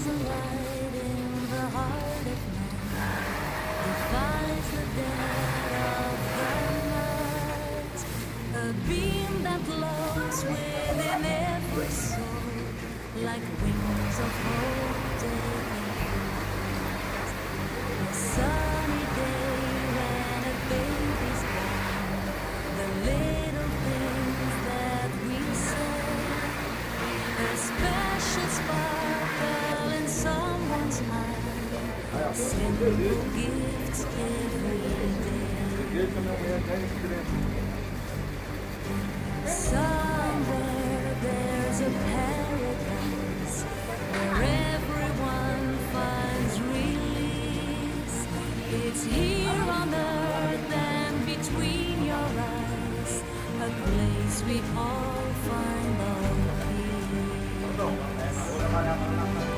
a light in the heart of man, defies the dead of the night, a beam that glows within every soul, like wings of hope taking flight. A sunny day when a baby's born, the little things that we say, a special sparkle in someone's mind, simple gifts every day. Somewhere there's a paradise where everyone finds release. It's here on earth and between your eyes, a place we all find our peace.